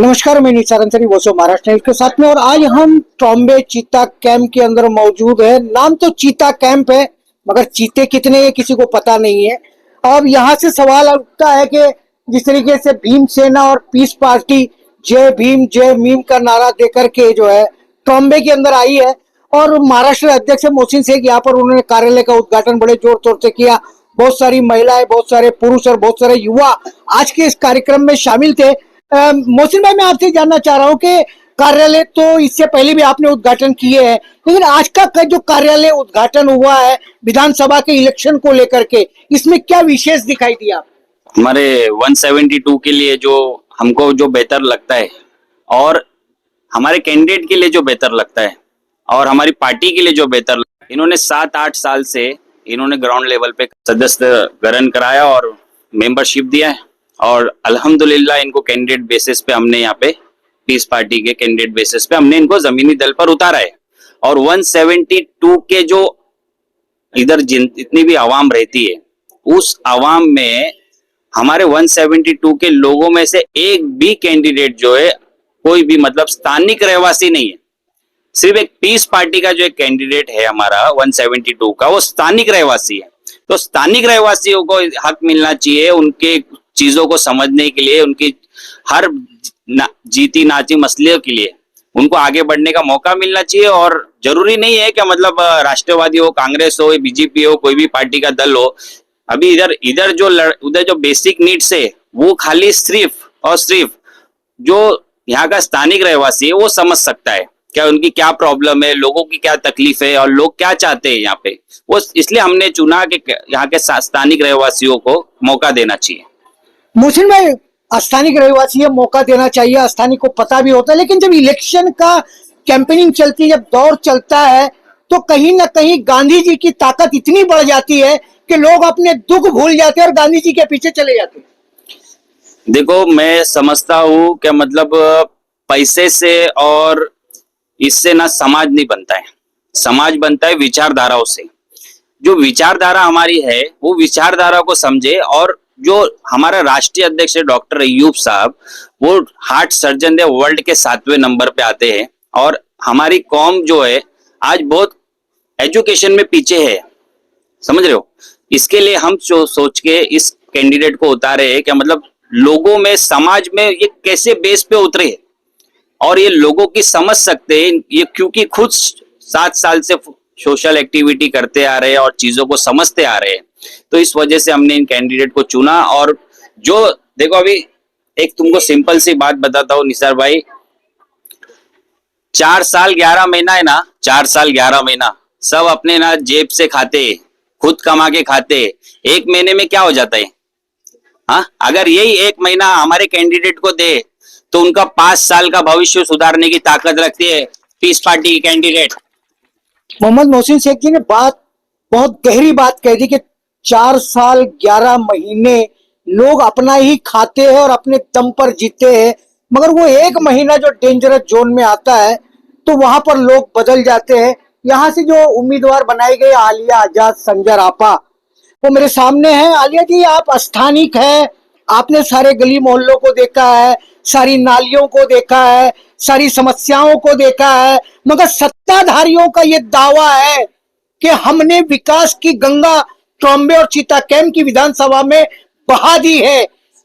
नमस्कार, मैं निसार अंसारी वोसो महाराष्ट्र न्यूज के साथ में। और आज हम ट्रॉम्बे चीता कैंप के अंदर मौजूद है। नाम तो चीता कैंप है, मगर चीते कितने हैं किसी को पता नहीं है। अब यहाँ से सवाल उठता है कि जिस तरीके से भीमसेना और पीस पार्टी जय भीम जय मीम का नारा देकर के जो है ट्रॉम्बे के अंदर आई है, और महाराष्ट्र अध्यक्ष मोहसिन शेख यहाँ पर उन्होंने कार्यालय का उद्घाटन बड़े जोर शोर से किया। बहुत सारी महिलाएं, बहुत सारे पुरुष और बहुत सारे युवा आज के इस कार्यक्रम में शामिल थे। मोहसिन भाई, मैं आपसे जानना चाह रहा हूँ कि कार्यालय तो इससे पहले भी आपने उद्घाटन किए हैं, लेकिन आज का जो कार्यालय उद्घाटन हुआ है विधानसभा के इलेक्शन को लेकर के, इसमें क्या विशेष दिखाई दिया? हमारे 172 के लिए जो हमको जो बेहतर लगता है, और हमारे कैंडिडेट के लिए जो बेहतर लगता है, और हमारी पार्टी के लिए जो बेहतर लगता है, इन्होंने 7-8 साल से इन्होंने ग्राउंड लेवल पे सदस्य ग्रहण कराया और मेंबरशिप दिया है। और अल्हम्दुलिल्लाह इनको कैंडिडेट बेसिस पे हमने यहाँ पे पीस पार्टी के कैंडिडेट बेसिस पे हमने इनको जमीनी दल पर उतारा है। और 172 के जो इधर जितनी भी आवाम रहती है, उस आवाम में हमारे 172 के लोगों में से एक भी कैंडिडेट जो है कोई भी मतलब स्थानिक रहवासी नहीं है। सिर्फ एक पीस पार्टी का जो एक कैंडिडेट है हमारा 172 का, वो स्थानिक रहवासी है। तो स्थानिक रहवासियों को हक मिलना चाहिए उनके चीजों को समझने के लिए, उनकी हर जीती नाची मसले के लिए उनको आगे बढ़ने का मौका मिलना चाहिए। और जरूरी नहीं है कि मतलब राष्ट्रवादी हो, कांग्रेस हो, बीजेपी हो, कोई भी पार्टी का दल हो। अभी इधर जो बेसिक नीड्स है वो खाली सिर्फ और सिर्फ जो यहाँ का स्थानिक रहवासी है वो समझ सकता है क्या उनकी क्या प्रॉब्लम है, लोगों की क्या तकलीफ है और लोग क्या चाहते हैं यहाँ पे। वो इसलिए हमने चुना कि यहाँ के स्थानिक रहवासियों को मौका देना चाहिए। मोहसिन भाई, स्थानिक रहवासी मौका देना चाहिए, स्थानिक को पता भी होता है, लेकिन जब इलेक्शन का कैंपेनिंग चलती है, जब दौर चलता है, तो कहीं ना कहीं गांधी जी की ताकत इतनी बढ़ जाती है कि लोग अपने दुख भूल जाते हैं और गांधी जी के पीछे चले जाते हैं। देखो, मैं समझता हूँ कि मतलब पैसे से और इससे ना समाज नहीं बनता है, समाज बनता है विचारधाराओं से। जो विचारधारा हमारी है वो विचारधारा को समझे। और जो हमारा राष्ट्रीय अध्यक्ष है डॉक्टर अय्यूब साहब, वो हार्ट सर्जन है, वर्ल्ड के 7वें नंबर पे आते हैं। और हमारी कौम जो है आज बहुत एजुकेशन में पीछे है, समझ रहे हो। इसके लिए हम सोच के इस कैंडिडेट को उतारे हैं कि मतलब लोगों में, समाज में ये कैसे बेस पे उतरे और ये लोगों की समझ सकते हैं ये, क्योंकि खुद 7 साल से सोशल एक्टिविटी करते आ रहे हैं और चीजों को समझते आ रहे हैं। तो इस वजह से हमने इन कैंडिडेट को चुना। और जो देखो, अभी एक तुमको सिंपल सी बात बताता हूँ निसार भाई, 4 साल 11 महीना है ना, 4 साल 11 महीना सब अपने ना जेब से खाते, खुद कमा के खाते। 1 महीने में क्या हो जाता है? हाँ, अगर यही 1 महीना हमारे कैंडिडेट को दे तो उनका 5 साल का भविष्य सुधारने की ताकत रखती है पीस पार्टी की कैंडिडेट। मोहम्मद मोहसिन शेख जी ने बहुत गहरी बात कह दी कि 4 साल 11 महीने लोग अपना ही खाते हैं और अपने दम पर जीते हैं, मगर वो 1 महीना जो डेंजरस जोन में आता है तो वहां पर लोग बदल जाते हैं। यहाँ से जो उम्मीदवार बनाए गए आलिया आजाद संजर आपा, वो मेरे सामने है। आलिया जी, आप स्थानिक है, आपने सारे गली मोहल्लों को देखा है, सारी नालियों को देखा है, सारी समस्याओं को देखा है, मगर सत्ताधारियों का ये दावा है कि हमने विकास की गंगा ट्रॉम्बे और चीता कैंप की विधानसभा में बहा दी है।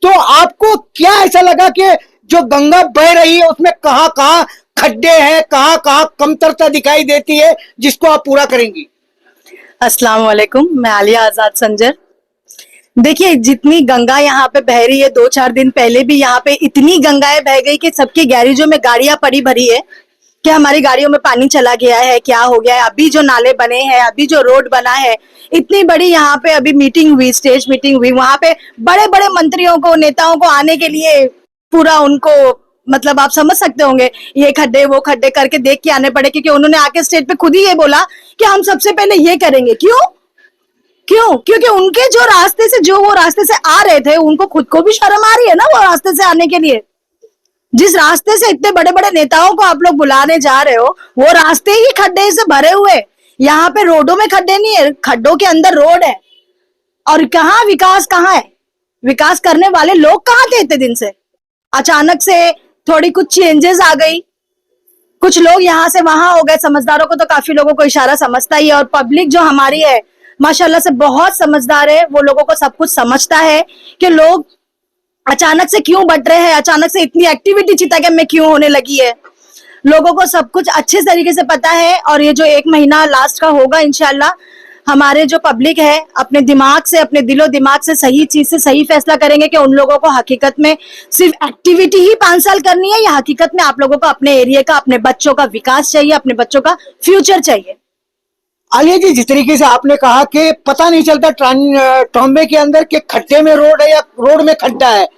तो आपको क्या ऐसा लगा कि जो गंगा बह रही है उसमें कहां कहां खड्डे हैं, कहां कहां कमतरता दिखाई देती है, जिसको आप पूरा करेंगी? अस्सलाम वालेकुम, मैं आलिया आजाद संजर। देखिए, जितनी गंगा यहाँ पे बह रही है, 2-4 दिन पहले भी यहाँ पे इतनी गंगाएं बह गई कि सबकी गैरेजों में गाड़ियां पड़ी भरी है कि हमारी गाड़ियों में पानी चला गया है, क्या हो गया है। अभी जो नाले बने हैं, अभी जो रोड बना है, इतनी बड़ी यहाँ पे अभी मीटिंग हुई, स्टेज मीटिंग हुई, वहां पे बड़े बड़े मंत्रियों को, नेताओं को आने के लिए पूरा उनको मतलब आप समझ सकते होंगे, ये खड्डे वो खड्डे करके देख के आने पड़े, क्योंकि उन्होंने आके स्टेज पे खुद ही ये बोला कि हम सबसे पहले ये करेंगे। क्यों? क्योंकि उनके जो वो रास्ते से आ रहे थे, उनको खुद को भी शर्म आ रही है ना वो रास्ते से आने के लिए। जिस रास्ते से इतने बड़े बड़े नेताओं को आप लोग बुलाने जा रहे हो, वो रास्ते ही खड्डे से भरे हुए। यहाँ पे रोडों में खड्डे नहीं है, खड्डों के अंदर रोड है। और कहाँ विकास, कहाँ है विकास करने वाले लोग? कहाँ थे इतने दिन से? अचानक से थोड़ी कुछ चेंजेस आ गई, कुछ लोग यहाँ से वहां हो गए। समझदारों को तो काफी लोगों को इशारा समझता ही है, और पब्लिक जो हमारी है माशाल्लाह से बहुत समझदार है। वो लोगों को सब कुछ समझता है कि लोग अचानक से क्यों बढ़ रहे हैं, अचानक से इतनी एक्टिविटी चिता कैंप में क्यों होने लगी है। लोगों को सब कुछ अच्छे तरीके से पता है। और ये जो 1 महीना लास्ट का होगा इंशाल्लाह, हमारे जो पब्लिक है अपने दिमाग से, अपने दिलो दिमाग से सही चीज से सही फैसला करेंगे कि उन लोगों को हकीकत में सिर्फ एक्टिविटी ही 5 साल करनी है, या हकीकत में आप लोगों को अपने एरिया का, अपने बच्चों का विकास चाहिए, अपने बच्चों का फ्यूचर चाहिए। आलिया जी, जिस तरीके से आपने कहा कि पता नहीं चलता ट्रॉम्बे के अंदर के खड्डे में रोड है या रोड में खड्डा है,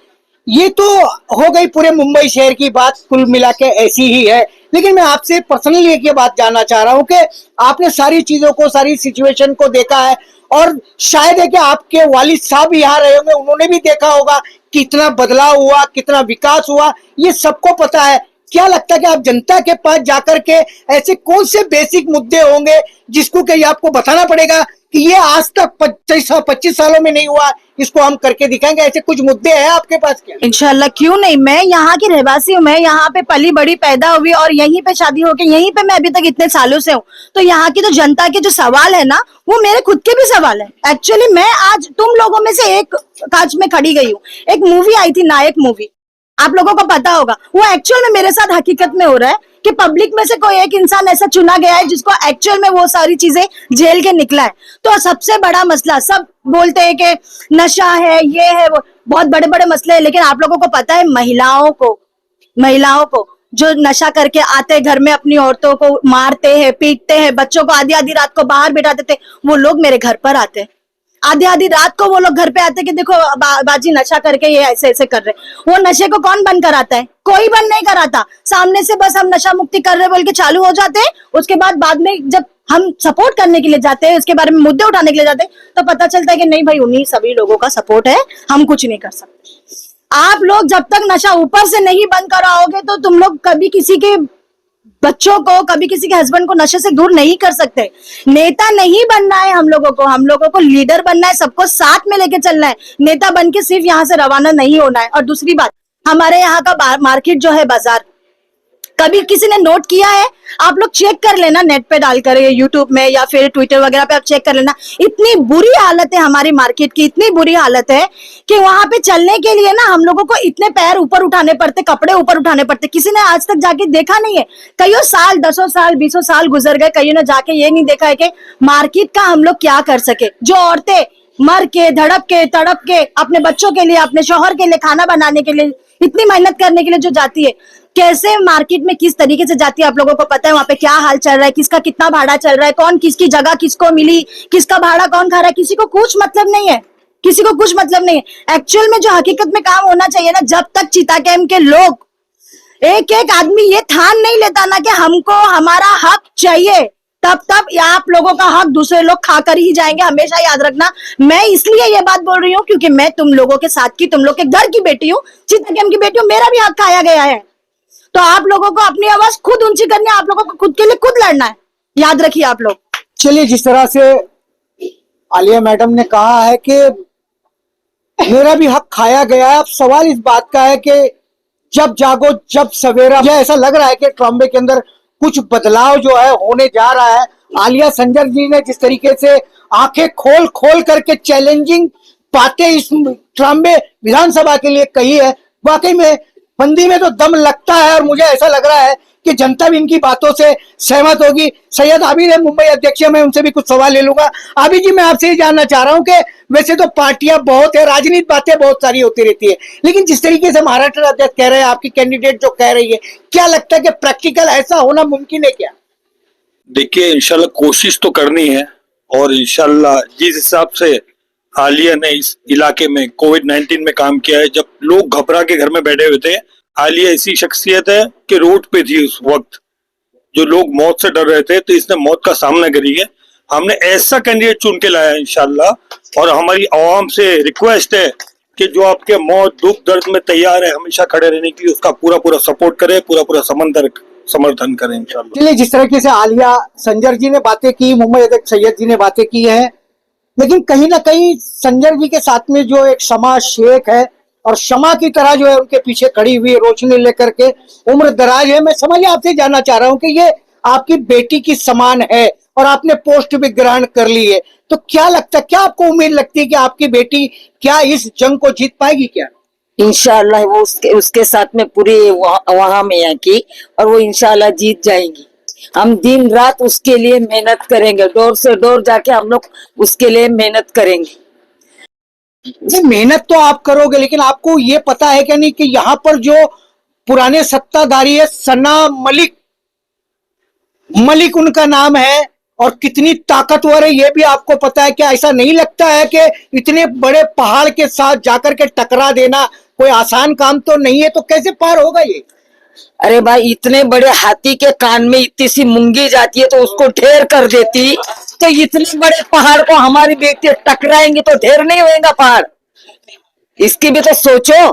ये तो हो गई पूरे मुंबई शहर की बात, कुल मिला के ऐसी ही है। लेकिन मैं आपसे पर्सनली एक ये बात जानना चाह रहा हूँ कि आपने सारी चीजों को, सारी सिचुएशन को देखा है, और शायद है कि आपके वालिद साहब भी यहाँ रहे होंगे, उन्होंने भी देखा होगा कितना बदलाव हुआ, कितना विकास हुआ, ये सबको पता है। क्या लगता है कि आप जनता के पास जाकर के ऐसे कौन से बेसिक मुद्दे होंगे जिसको कि आपको बताना पड़ेगा कि ये आज तक 25 सालों में नहीं हुआ, इसको हम करके दिखाएंगे? ऐसे कुछ मुद्दे हैं आपके पास क्या? इंशाल्लाह, क्यों नहीं। मैं यहाँ की रहवासी हूँ, मैं यहाँ पे पली बड़ी पैदा हुई और यहीं पे शादी होके यहीं पे मैं अभी तक इतने सालों से हूँ। तो यहाँ की जो जनता के जो सवाल है ना, वो मेरे खुद के भी सवाल है। एक्चुअली मैं आज तुम लोगों में से एक कांच में खड़ी गई हूँ। एक मूवी आई थी, नायक मूवी, आप लोगों को पता होगा। वो एक्चुअल में मेरे साथ हकीकत में हो रहा है कि पब्लिक में से कोई एक इंसान ऐसा चुना गया है जिसको एक्चुअल में वो सारी चीजें झेल के निकला है। तो सबसे बड़ा मसला, सब बोलते हैं कि नशा है, ये है, वो बहुत बड़े बड़े मसले हैं, लेकिन आप लोगों को पता है महिलाओं को जो नशा करके आते घर में अपनी औरतों को मारते हैं, पीटते हैं, बच्चों को आधी आधी रात को बाहर बिठा देते, वो लोग मेरे घर पर आते हैं। आधी आधी रात को वो लोग घर पे आते कि देखो बाजी नशा करके ये ऐसे ऐसे कर रहे। वो नशे को कौन बंद कराता है? कोई बंद नहीं कराता। सामने से बस हम नशा मुक्ति कर रहे बोल के चालू हो जाते हैं। उसके बाद में जब हम सपोर्ट करने के लिए जाते हैं, उसके बारे में मुद्दे उठाने के लिए जाते हैं, तो पता चलता है कि नहीं भाई, उन्हीं सभी लोगों का सपोर्ट है, हम कुछ नहीं कर सकते। आप लोग जब तक नशा ऊपर से नहीं बंद कराओगे तो तुम लोग कभी किसी के बच्चों को, कभी किसी के हस्बैंड को नशे से दूर नहीं कर सकते। नेता नहीं बनना है हम लोगों को लीडर बनना है, सबको साथ में लेके चलना है। नेता बन के सिर्फ यहाँ से रवाना नहीं होना है। और दूसरी बात, हमारे यहाँ का मार्केट जो है, बाजार, कभी किसी ने नोट किया है? आप लोग चेक कर लेना, नेट पे डालकर, यूट्यूब में या फिर ट्विटर वगैरह पे आप चेक कर लेना। इतनी बुरी हालत है हमारी मार्केट की, इतनी बुरी हालत है कि वहां पे चलने के लिए ना हम लोगों को इतने पैर ऊपर उठाने पड़ते, कपड़े ऊपर उठाने पड़ते। किसी ने आज तक जाके देखा नहीं है। कईयों साल, 10 साल, 20 साल गुजर गए, कईयों ने जाके ये नहीं देखा है कि मार्केट का हम लोग क्या कर सके। जो औरतें मर के, धड़प के, तड़प के अपने बच्चों के लिए, अपने शौहर के लिए, खाना बनाने के लिए, इतनी मेहनत करने के लिए जो जाती है, कैसे मार्केट में किस तरीके से जाती है आप लोगों को पता है। वहां पे क्या हाल चल रहा है, किसका कितना भाड़ा चल रहा है, कौन किसकी जगह किसको मिली, किसका भाड़ा कौन खा रहा है, किसी को कुछ मतलब नहीं है, किसी को कुछ मतलब नहीं है। एक्चुअल में जो हकीकत में काम होना चाहिए ना, जब तक चिता कैंप के लोग, एक एक आदमी ये ठान नहीं लेता ना कि हमको हमारा हक चाहिए, तब आप लोगों का हक दूसरे लोग खाकर ही जाएंगे। हमेशा याद रखना। मैं इसलिए ये बात बोल रही हूँ क्योंकि मैं तुम लोगों के साथ की, तुम लोग के घर की बेटी हूँ, चिता कैंप की बेटी हूँ, मेरा भी हक खाया गया है। तो आप लोगों को अपनी आवाज खुद ऊंची करनी है, आप लोगों को खुद के लिए खुद लड़ना है, याद रखिए आप लोग। चलिए, जिस तरह से आलिया मैडम ने कहा है कि मेरा भी हक खाया गया है, अब सवाल इस बात का है कि जब जागो जब सवेरा। मुझे ऐसा लग रहा है कि ट्रॉम्बे के अंदर कुछ बदलाव जो है होने जा रहा है। आलिया संजर जी ने जिस तरीके से आंखें खोल खोल करके चैलेंजिंग बातें इस ट्रॉम्बे विधानसभा के लिए कही है, वाकई में बंदी में तो दम लगता है। और मुझे ऐसा लग रहा है कि जनता भी इनकी बातों से सहमत होगी। सैयद आबिद है मुंबई अध्यक्ष, मैं उनसे भी कुछ सवाल ले लूंगा। आबिद जी, मैं आपसे ये जानना चाह रहा हूं कि वैसे तो पार्टियां बहुत है, राजनीतिक बातें बहुत सारी होती रहती है, लेकिन जिस तरीके से महाराष्ट्र अध्यक्ष कह रहे हैं, आपकी कैंडिडेट जो कह रही है, क्या लगता है कि प्रैक्टिकल ऐसा होना मुमकिन है क्या? देखिए, इंशाल्लाह कोशिश तो करनी है, और इंशाल्लाह जिस हिसाब से आलिया ने इस इलाके में कोविड-19 में काम किया है, जब लोग घबरा के घर में बैठे हुए थे, आलिया ऐसी शख्सियत है कि रोड पे थी उस वक्त, जो लोग मौत से डर रहे थे, तो इसने मौत का सामना करी है। हमने ऐसा कैंडिडेट चुन के लाया है इंशाल्लाह, और हमारी आवाम से रिक्वेस्ट है कि जो आपके मौत दुख दर्द में तैयार है हमेशा खड़े रहने की, उसका पूरा पूरा सपोर्ट करे, पूरा पूरा समर्थन करें इंशाल्लाह। चलिए, जिस तरीके से आलिया संजर जी ने बातें की, मुंबई अध्यक्ष सैयद जी ने बातें की है, लेकिन कहीं ना कहीं संजर जी के साथ में जो एक शमा शेख है, और क्षमा की तरह जो है उनके पीछे खड़ी हुई है, रोशनी लेकर के, उम्र दराज है। मैं समझ आपसे जानना चाह रहा हूं कि ये आपकी बेटी की समान है और आपने पोस्ट भी ग्रहण कर ली है, तो क्या लगता है, क्या आपको उम्मीद लगती है कि आपकी बेटी क्या इस जंग को जीत पाएगी क्या? इंशाल्लाह वो उसके साथ में पूरी वहां में है की, और वो इंशाल्लाह जीत जाएंगी। हम दिन रात उसके लिए मेहनत करेंगे, डोर से डोर जाके हम लोग उसके लिए मेहनत करेंगे। नहीं, मेहनत तो आप करोगे, लेकिन आपको ये पता है क्या नहीं कि यहाँ पर जो पुराने सत्ताधारी है, सना मलिक मलिक उनका नाम है, और कितनी ताकतवर है ये भी आपको पता है। क्या ऐसा नहीं लगता है कि इतने बड़े पहाड़ के साथ जाकर के टकरा देना कोई आसान काम तो नहीं है, तो कैसे पार होगा ये? अरे भाई, इतने बड़े हाथी के कान में इतनी सी मूंगी जाती है तो उसको ढेर कर देती, तो इतने बड़े पहाड़ को हमारी बेटी टकराएंगे तो ढेर नहीं होएगा पहाड़। इसकी भी तो सोचो।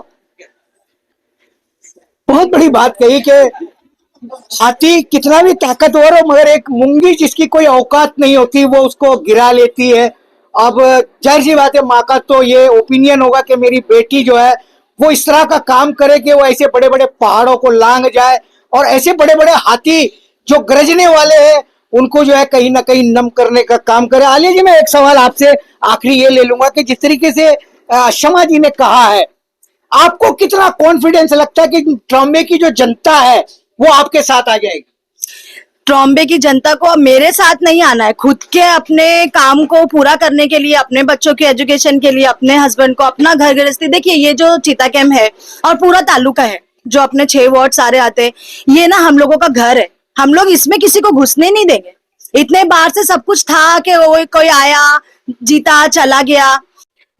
बहुत बड़ी बात कही कि हाथी कितना भी ताकतवर हो, मगर एक मूंगी जिसकी कोई औकात नहीं होती वो उसको गिरा लेती है। अब जाहिर सी बात है, माँ का तो ये ओपिनियन होगा कि मेरी बेटी जो है वो इस तरह का काम करे कि वो ऐसे बड़े बड़े पहाड़ों को लांग जाए, और ऐसे बड़े बड़े हाथी जो गरजने वाले हैं उनको जो है कहीं ना कहीं नम करने का काम करे। आलिया जी, मैं एक सवाल आपसे आखिरी ये ले लूंगा कि जिस तरीके से शमा जी ने कहा है, आपको कितना कॉन्फिडेंस लगता है कि ट्रॉम्बे की जो जनता है वो आपके साथ आ जाएगी? ट्रॉम्बे की जनता को अब मेरे साथ नहीं आना है, खुद के अपने काम को पूरा करने के लिए, अपने बच्चों के एजुकेशन के लिए, अपने हस्बैंड को, अपना घर गृहस्थी। देखिए, ये जो चीता कैंप है और पूरा तालुका है, जो अपने 6 वार्ड सारे आते हैं, ये ना हम लोगों का घर है। हम लोग इसमें किसी को घुसने नहीं देंगे। इतने बार से सब कुछ था कि कोई आया, जीता, चला गया।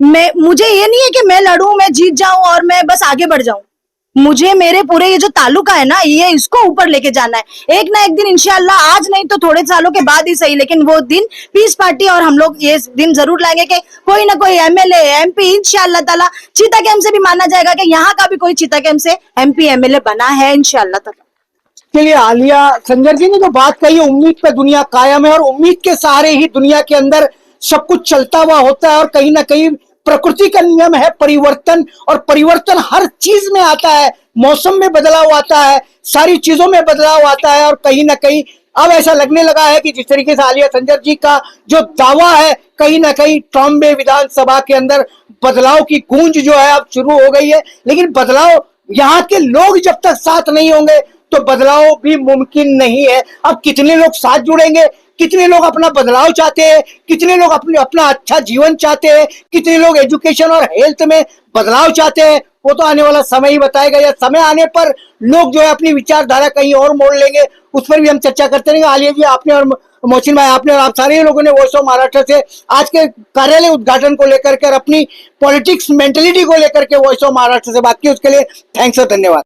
मुझे ये नहीं है कि मैं लड़ूं, मैं जीत जाऊं और मैं बस आगे बढ़ जाऊं। मुझे मेरे पूरे ये जो तालुका है ना, ये इसको ऊपर लेके जाना है। एक ना एक दिन इंशाल्लाह, आज नहीं तो थोड़े सालों के बाद ही सही, लेकिन वो दिन पीस पार्टी और हम लोग ये दिन जरूर लाएंगे कि कोई ना कोई एमएलए एमपी इंशाल्लाह ताला चीता कैंप से भी माना जाएगा कि यहाँ का भी कोई चीता कैंप से एमपी एमएलए बना है इंशाल्लाह ताला। चलिए, आलिया संजर जी ने जो बात कही, उम्मीद पे दुनिया कायम है और उम्मीद के सहारे ही दुनिया के अंदर सब कुछ चलता हुआ होता है, और कहीं ना कहीं प्रकृति का नियम है परिवर्तन, और परिवर्तन हर चीज में आता है। मौसम में बदलाव आता है, सारी चीजों में बदलाव आता है, और कहीं ना कहीं अब ऐसा लगने लगा है कि जिस तरीके से आलिया संजर जी का जो दावा है, कहीं ना कहीं ट्रॉम्बे विधानसभा के अंदर बदलाव की गूंज जो है अब शुरू हो गई है। लेकिन बदलाव, यहाँ के लोग जब तक साथ नहीं होंगे तो बदलाव भी मुमकिन नहीं है। अब कितने लोग साथ जुड़ेंगे, कितने लोग अपना बदलाव चाहते हैं, कितने लोग अपना अच्छा जीवन चाहते हैं, कितने लोग एजुकेशन और हेल्थ में बदलाव चाहते हैं, वो तो आने वाला समय ही बताएगा। या समय आने पर लोग जो है अपनी विचारधारा कहीं और मोड़ लेंगे, उस पर भी हम चर्चा करते रहेंगे। आलिया जी, आपने और मोहसिन भाई, आपने और आप सारे लोगों ने वॉइस ऑफ महाराष्ट्र से आज के कार्यालय उद्घाटन को लेकर के, अपनी पॉलिटिक्स मेंटेलिटी को लेकर के वॉइस ऑफ महाराष्ट्र से बात की, उसके लिए थैंक्स और धन्यवाद।